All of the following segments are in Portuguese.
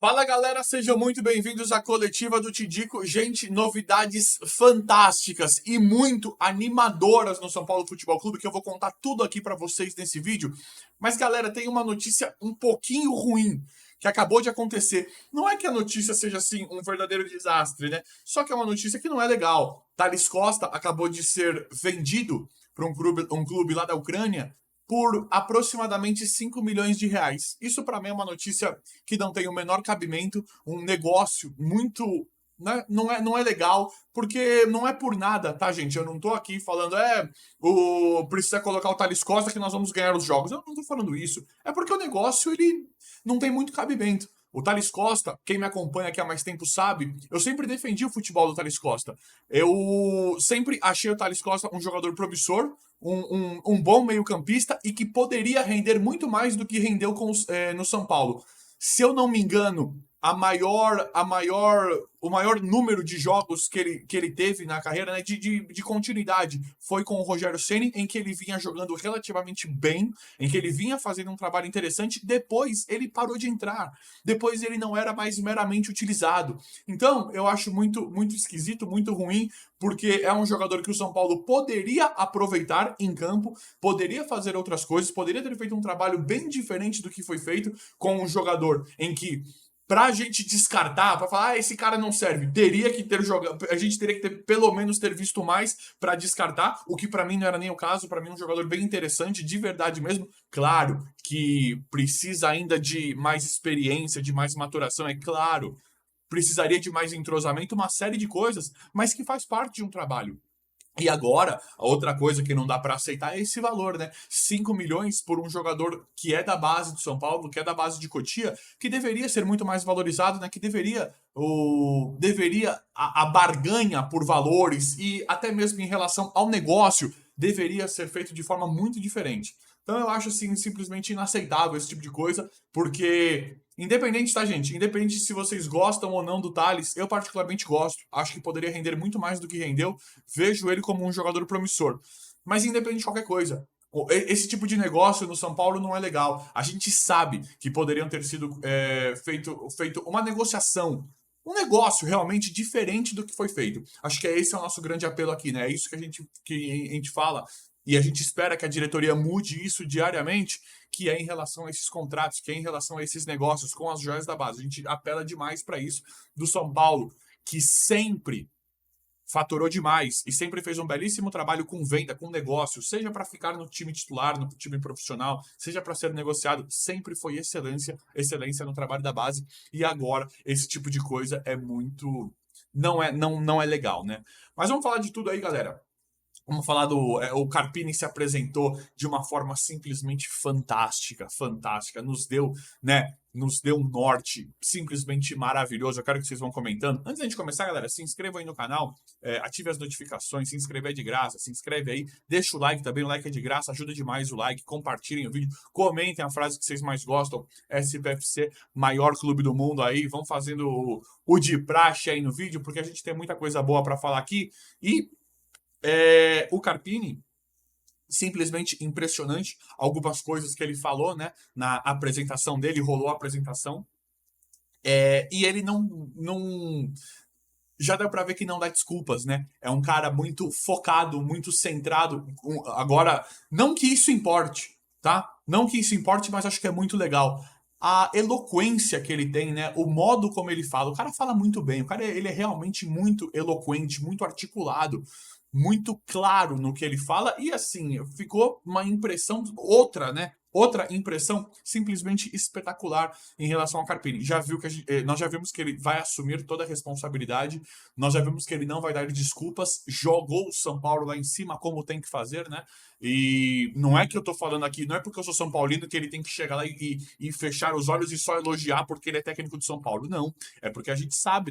Fala galera, sejam muito bem-vindos à coletiva do Tidico. Gente, novidades fantásticas e muito animadoras no São Paulo Futebol Clube, que eu vou contar tudo aqui pra vocês nesse vídeo. Mas galera, tem uma notícia um pouquinho ruim que acabou de acontecer. Não é que a notícia seja assim um verdadeiro desastre, né? Só que é uma notícia que não é legal. Thales Costa acabou de ser vendido para um clube lá da Ucrânia por aproximadamente 5 milhões de reais. Isso para mim é uma notícia que não tem o menor cabimento, um negócio muito, né, não é legal, porque não é por nada, tá, gente? Eu não tô aqui falando, precisa colocar o Thales Costa que nós vamos ganhar os jogos. Eu não tô falando isso. É porque o negócio, ele não tem muito cabimento. O Thales Costa, quem me acompanha aqui há mais tempo sabe, eu sempre defendi o futebol do Thales Costa. Eu sempre achei o Thales Costa um jogador promissor, um bom meio-campista e que poderia render muito mais do que rendeu no São Paulo. Se eu não me engano, o maior número de jogos que ele teve na carreira, né, de continuidade, foi com o Rogério Ceni, em que ele vinha jogando relativamente bem, em que ele vinha fazendo um trabalho interessante. Depois ele parou de entrar, depois ele não era mais meramente utilizado. Então eu acho muito esquisito, muito ruim, porque é um jogador que o São Paulo poderia aproveitar em campo, poderia fazer outras coisas, poderia ter feito um trabalho bem diferente do que foi feito com um jogador em que, pra gente descartar, pra falar, esse cara não serve, teria que ter jogado, a gente teria que ter, pelo menos ter visto mais pra descartar, o que pra mim não era nem o caso. Pra mim um jogador bem interessante, de verdade mesmo. Claro que precisa ainda de mais experiência, de mais maturação, é claro, precisaria de mais entrosamento, uma série de coisas, mas que faz parte de um trabalho. E agora, a outra coisa que não dá para aceitar é esse valor, né? 5 milhões por um jogador que é da base do São Paulo, que é da base de Cotia, que deveria ser muito mais valorizado, né? Que deveria a barganha por valores e até mesmo em relação ao negócio deveria ser feito de forma muito diferente. Então eu acho assim simplesmente inaceitável esse tipo de coisa, porque independente, tá, gente? Independente se vocês gostam ou não do Thales, eu particularmente gosto. Acho que poderia render muito mais do que rendeu. Vejo ele como um jogador promissor. Mas independente de qualquer coisa, esse tipo de negócio no São Paulo não é legal. A gente sabe que poderiam ter sido feito uma negociação, um negócio realmente diferente do que foi feito. Acho que esse é o nosso grande apelo aqui, né? É isso que a gente fala e a gente espera que a diretoria mude isso diariamente, que é em relação a esses contratos, que é em relação a esses negócios com as joias da base. A gente apela demais para isso do São Paulo, que sempre faturou demais e sempre fez um belíssimo trabalho com venda, com negócio, seja para ficar no time titular, no time profissional, seja para ser negociado, sempre foi excelência no trabalho da base. E agora esse tipo de coisa é muito não é legal, né? Mas vamos falar de tudo aí, galera. Vamos falar o Carpini se apresentou de uma forma simplesmente fantástica, fantástica. Nos deu um norte simplesmente maravilhoso. Eu quero que vocês vão comentando. Antes da gente começar, galera, se inscreva aí no canal, ative as notificações, se inscrever é de graça, se inscreve aí, deixa o like também, o like é de graça, ajuda demais o like, compartilhem o vídeo, comentem a frase que vocês mais gostam, SPFC, maior clube do mundo aí, vão fazendo o de praxe aí no vídeo, porque a gente tem muita coisa boa para falar aqui. E o Carpini, simplesmente impressionante. Algumas coisas que ele falou, né? Na apresentação dele, rolou a apresentação. E ele não. Já deu pra ver que não dá desculpas, né? É um cara muito focado, muito centrado. Agora, não que isso importe, tá? Não que isso importe, mas acho que é muito legal. A eloquência que ele tem, né? O modo como ele fala. O cara fala muito bem. O cara, ele é realmente muito eloquente, muito articulado, muito claro no que ele fala. E assim, ficou uma impressão outra, né? Outra impressão simplesmente espetacular em relação ao Carpini. Nós já vimos que ele vai assumir toda a responsabilidade, nós já vimos que ele não vai dar desculpas, jogou o São Paulo lá em cima como tem que fazer, né? E não é que eu tô falando aqui, não é porque eu sou São Paulino que ele tem que chegar lá e fechar os olhos e só elogiar porque ele é técnico do São Paulo. Não. É porque a gente sabe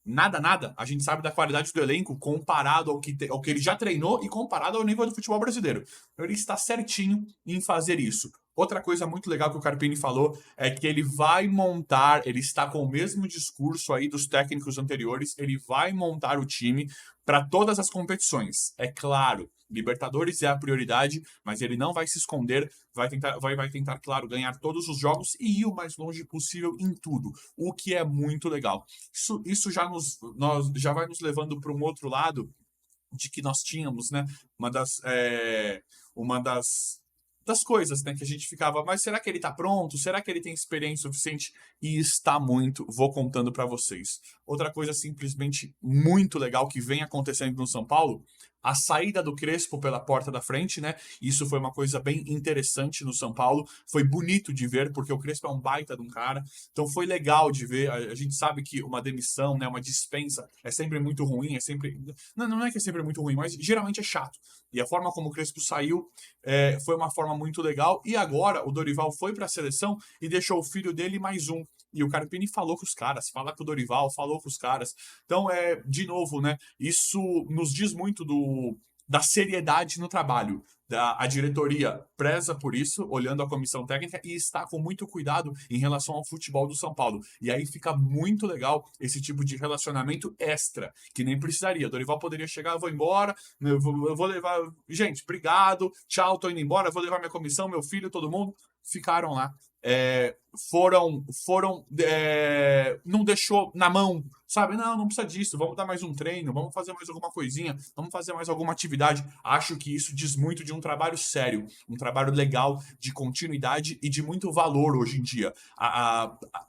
nada, a gente sabe da qualidade do elenco comparado ao que ele já treinou e comparado ao nível do futebol brasileiro. Então ele está certinho em fazer isso. Outra coisa muito legal que o Carpini falou é que ele está com o mesmo discurso aí dos técnicos anteriores, ele vai montar o time para todas as competições. É claro, Libertadores é a prioridade, mas ele não vai se esconder, vai tentar, claro, ganhar todos os jogos e ir o mais longe possível em tudo, o que é muito legal. Isso já vai nos levando para um outro lado de que nós tínhamos, né, uma das coisas, né, que a gente ficava, mas será que ele tá pronto? Será que ele tem experiência suficiente? E está muito, vou contando para vocês. Outra coisa simplesmente muito legal que vem acontecendo no São Paulo, a saída do Crespo pela porta da frente, né? Isso foi uma coisa bem interessante no São Paulo. Foi bonito de ver, porque o Crespo é um baita de um cara. Então foi legal de ver. A gente sabe que uma demissão, né, uma dispensa é sempre muito ruim, é sempre. Não é que é sempre muito ruim, mas geralmente é chato. E a forma como o Crespo saiu foi uma forma muito legal. E agora o Dorival foi para a seleção e deixou o filho dele mais um. E o Carpini falou com os caras, fala com o Dorival, falou com os caras. Então, de novo, né? Isso nos diz muito da seriedade no trabalho. A diretoria preza por isso, olhando a comissão técnica, e está com muito cuidado em relação ao futebol do São Paulo. E aí fica muito legal esse tipo de relacionamento extra, que nem precisaria. Dorival poderia chegar, eu vou embora, eu vou levar. Gente, obrigado, tchau, tô indo embora, vou levar minha comissão, meu filho, todo mundo. Ficaram lá. Não deixou na mão, sabe? Não precisa disso, vamos dar mais um treino, vamos fazer mais alguma coisinha, vamos fazer mais alguma atividade. Acho que isso diz muito de um trabalho sério, um trabalho legal, de continuidade e de muito valor hoje em dia.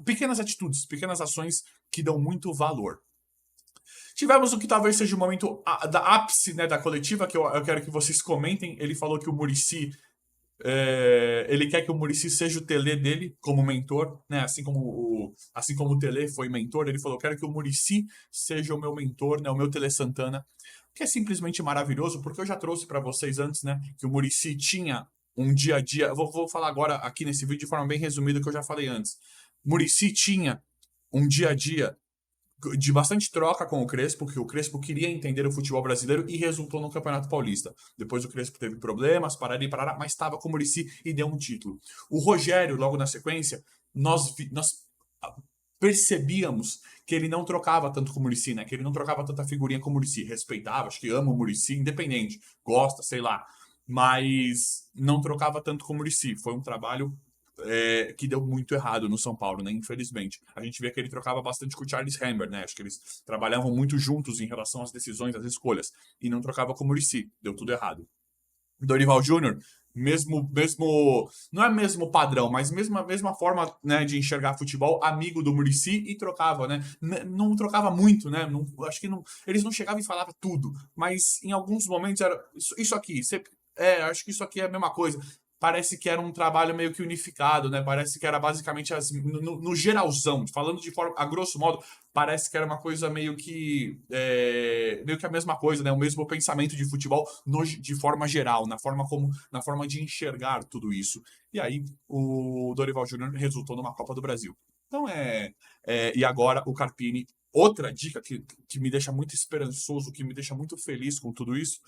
Pequenas atitudes, pequenas ações que dão muito valor. Tivemos o que talvez seja o momento da ápice, né, da coletiva, que eu quero que vocês comentem. Ele falou que o Muricy ele quer que o Muricy seja o Tele dele como mentor, né? Assim como o Tele foi mentor, ele falou: quero que o Muricy seja o meu mentor, né? O meu Tele Santana, que é simplesmente maravilhoso, porque eu já trouxe para vocês antes, né? Que o Muricy tinha um dia a dia. Eu vou falar agora aqui nesse vídeo de forma bem resumida, que eu já falei antes. Muricy tinha um dia a dia de bastante troca com o Crespo, que o Crespo queria entender o futebol brasileiro e resultou no Campeonato Paulista. Depois o Crespo teve problemas, parará, mas estava com o Muricy e deu um título. O Rogério, logo na sequência, nós percebíamos que ele não trocava tanto com o Muricy, né? Que ele não trocava tanta figurinha com o Muricy. Respeitava, acho que ama o Muricy, independente, gosta, sei lá. Mas não trocava tanto com o Muricy. Foi um trabalho que deu muito errado no São Paulo, né? Infelizmente. A gente vê que ele trocava bastante com o Charles Hammer, né? Acho que eles trabalhavam muito juntos em relação às decisões, às escolhas. E não trocava com o Muricy. Deu tudo errado. Dorival Júnior, não é mesmo padrão, mas mesma forma, né, de enxergar futebol, amigo do Muricy e trocava, né? Não trocava muito, né? Acho que eles não chegavam e falavam tudo, mas em alguns momentos era isso aqui. Acho que isso aqui é a mesma coisa. Parece que era um trabalho meio que unificado, né? Parece que era basicamente no geralzão, falando de forma, a grosso modo, parece que era uma coisa meio que a mesma coisa, né? O mesmo pensamento de futebol de forma geral, na forma de enxergar tudo isso. E aí o Dorival Júnior resultou numa Copa do Brasil. Então e agora o Carpini, outra dica que me deixa muito esperançoso, que me deixa muito feliz com tudo isso,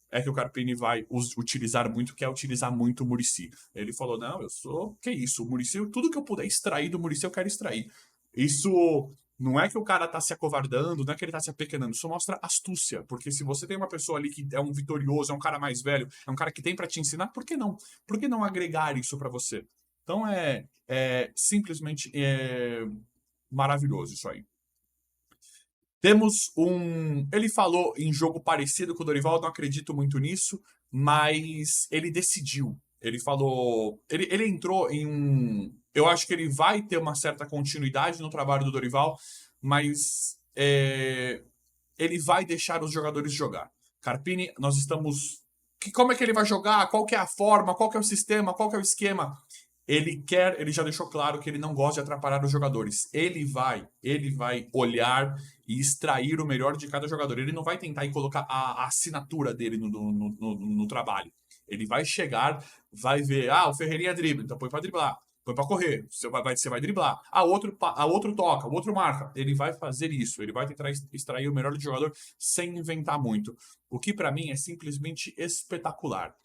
é que o Carpini vai utilizar muito, que é utilizar muito o Muricy. Ele falou: não, que isso, o Muricy, tudo que eu puder extrair do Muricy, eu quero extrair. Isso não é que o cara tá se acovardando, não é que ele tá se apequenando, isso mostra astúcia, porque se você tem uma pessoa ali que é um vitorioso, é um cara mais velho, é um cara que tem para te ensinar, por que não? Por que não agregar isso para você? Então simplesmente maravilhoso isso aí. Temos um. Ele falou em jogo parecido com o Dorival, não acredito muito nisso, mas ele decidiu. Ele falou. Ele entrou em um. Eu acho que ele vai ter uma certa continuidade no trabalho do Dorival, mas ele vai deixar os jogadores jogar. Carpini, nós estamos. Como é que ele vai jogar? Qual que é a forma? Qual que é o sistema? Qual que é o esquema? Ele já deixou claro que ele não gosta de atrapalhar os jogadores. Ele vai olhar e extrair o melhor de cada jogador. Ele não vai tentar e colocar a assinatura dele no trabalho. Ele vai chegar, vai ver, o Ferreirinha dribla, então põe pra driblar, põe pra correr, você vai driblar. Outro toca, o outro marca. Ele vai fazer isso, ele vai tentar extrair o melhor do jogador sem inventar muito. O que pra mim é simplesmente espetacular.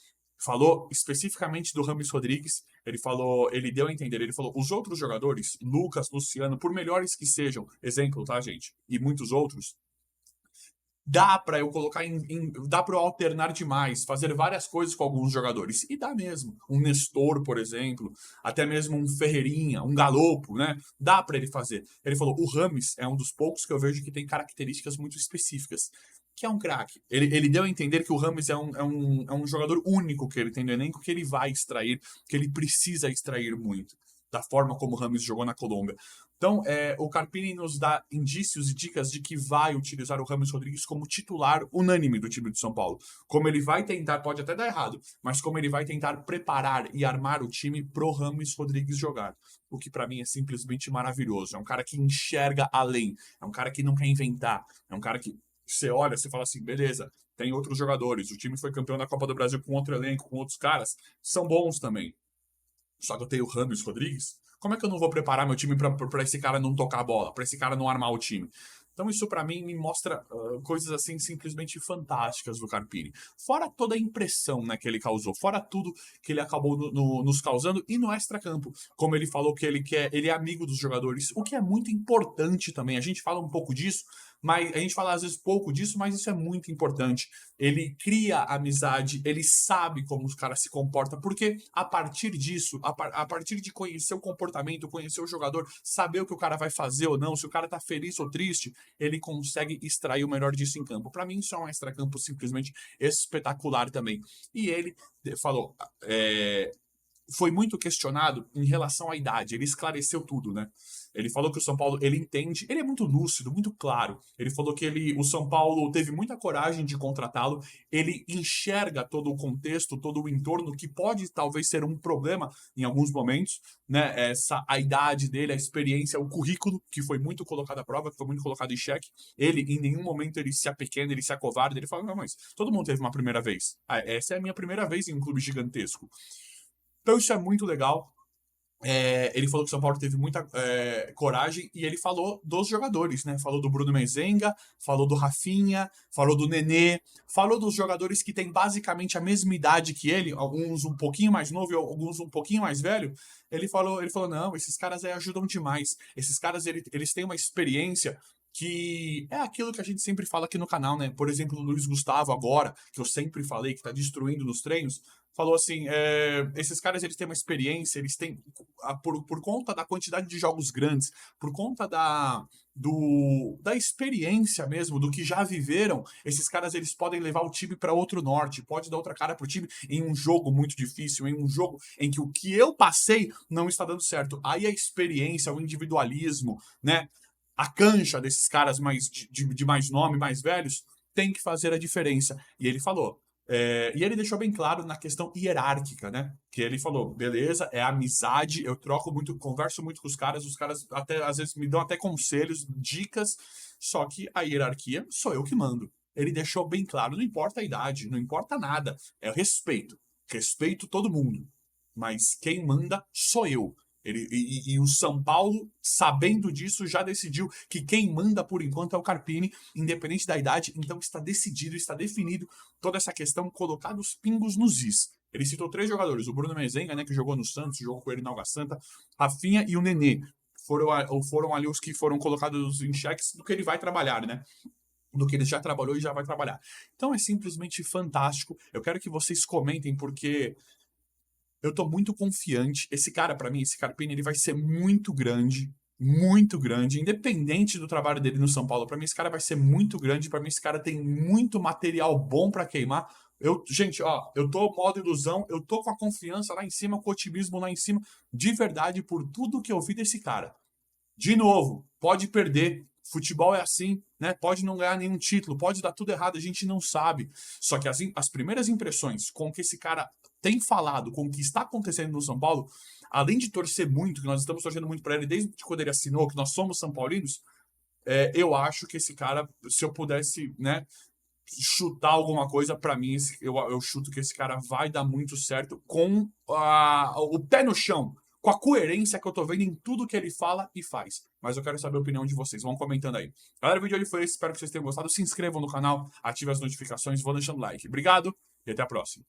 Falou especificamente do Rames Rodrigues, ele deu a entender, ele falou, os outros jogadores, Lucas, Luciano, por melhores que sejam, exemplo, tá, gente? E muitos outros, dá pra eu colocar dá pra eu alternar demais, fazer várias coisas com alguns jogadores. E dá mesmo. Um Nestor, por exemplo, até mesmo um Ferreirinha, um Galopo, né? Dá pra ele fazer. Ele falou, o Rames é um dos poucos que eu vejo que tem características muito específicas. Que é um craque. Ele deu a entender que o Rames é um jogador único que ele tem no elenco, que ele vai extrair, que ele precisa extrair muito. Da forma como o Rames jogou na Colômbia. Então, o Carpini nos dá indícios e dicas de que vai utilizar o Rames Rodrigues como titular unânime do time de São Paulo. Como ele vai tentar, pode até dar errado, mas como ele vai tentar preparar e armar o time pro Rames Rodrigues jogar. O que pra mim é simplesmente maravilhoso. É um cara que enxerga além. É um cara que não quer inventar. É um cara que você olha, você fala assim, beleza, tem outros jogadores. O time foi campeão da Copa do Brasil com outro elenco, com outros caras. São bons também. Só que eu tenho o Rames Rodrigues. Como é que eu não vou preparar meu time pra esse cara não tocar a bola, pra esse cara não armar o time? Então isso pra mim me mostra coisas assim simplesmente fantásticas do Carpini. Fora toda a impressão, né, que ele causou, fora tudo que ele acabou nos causando e no extracampo, como ele falou que ele é amigo dos jogadores, o que é muito importante também. A gente fala um pouco disso, mas a gente fala às vezes pouco disso, mas isso é muito importante. Ele cria amizade, ele sabe como os caras se comportam, porque a partir disso, a partir de conhecer o comportamento, conhecer o jogador, saber o que o cara vai fazer ou não, se o cara tá feliz ou triste, ele consegue extrair o melhor disso em campo. Para mim, isso é um extracampo simplesmente espetacular também. E ele falou, foi muito questionado em relação à idade. Ele esclareceu tudo, né? Ele falou que o São Paulo, ele entende, ele é muito lúcido, muito claro. Ele falou que o São Paulo teve muita coragem de contratá-lo, ele enxerga todo o contexto, todo o entorno, que pode talvez ser um problema em alguns momentos, né? A idade dele, a experiência, o currículo, que foi muito colocado à prova, que foi muito colocado em xeque. Ele, em nenhum momento, ele se apequena, ele se acovarda, ele fala, não, mas todo mundo teve uma primeira vez. Essa é a minha primeira vez em um clube gigantesco. Então isso é muito legal. Ele falou que o São Paulo teve muita coragem e ele falou dos jogadores, né? Falou do Bruno Mezenga, falou do Rafinha, falou do Nenê, falou dos jogadores que têm basicamente a mesma idade que ele, alguns um pouquinho mais novo e alguns um pouquinho mais velho. Ele falou, não, esses caras aí ajudam demais. Esses caras, eles têm uma experiência que é aquilo que a gente sempre fala aqui no canal, né? Por exemplo, o Luiz Gustavo agora, que eu sempre falei que tá destruindo nos treinos, falou assim, esses caras eles têm uma experiência, eles têm, por conta da quantidade de jogos grandes, por conta da experiência mesmo, do que já viveram, esses caras eles podem levar o time para outro norte, pode dar outra cara pro time em um jogo muito difícil, em um jogo em que o que eu passei não está dando certo. Aí a experiência, o individualismo, né, a cancha desses caras mais de mais nome, mais velhos, tem que fazer a diferença. E ele falou, e ele deixou bem claro na questão hierárquica, né? Que ele falou, beleza, é amizade, eu troco muito, converso muito com os caras até às vezes me dão até conselhos, dicas, só que a hierarquia sou eu que mando. Ele deixou bem claro, não importa a idade, não importa nada, é o respeito. Respeito todo mundo, mas quem manda sou eu. E o São Paulo, sabendo disso, já decidiu que quem manda por enquanto é o Carpini, independente da idade. Então está decidido, está definido toda essa questão, colocar os pingos nos is. Ele citou 3 jogadores: o Bruno Mezenga, né, que jogou no Santos, jogou com ele na Água Santa, Rafinha e o Nenê. Foram ali os que foram colocados em xeques do que ele vai trabalhar, né? Do que ele já trabalhou e já vai trabalhar. Então é simplesmente fantástico. Eu quero que vocês comentem, porque eu tô muito confiante. Esse cara, pra mim, esse Carpini, ele vai ser muito grande, independente do trabalho dele no São Paulo. Pra mim, esse cara vai ser muito grande. Pra mim, esse cara tem muito material bom pra queimar. Gente, ó, eu tô modo ilusão, eu tô com a confiança lá em cima, com o otimismo lá em cima, de verdade, por tudo que eu vi desse cara. De novo, pode perder. Futebol é assim, né? Pode não ganhar nenhum título, pode dar tudo errado, a gente não sabe. Só que as primeiras impressões com o que esse cara tem falado, com o que está acontecendo no São Paulo, além de torcer muito, que nós estamos torcendo muito para ele desde quando ele assinou, que nós somos São Paulinos, eu acho que esse cara, se eu pudesse, né, chutar alguma coisa, para mim, eu chuto que esse cara vai dar muito certo com o pé no chão, com a coerência que eu tô vendo em tudo que ele fala e faz. Mas eu quero saber a opinião de vocês. Vão comentando aí. Galera, o vídeo de hoje foi esse. Espero que vocês tenham gostado. Se inscrevam no canal, ativem as notificações, vão deixando like. Obrigado e até a próxima.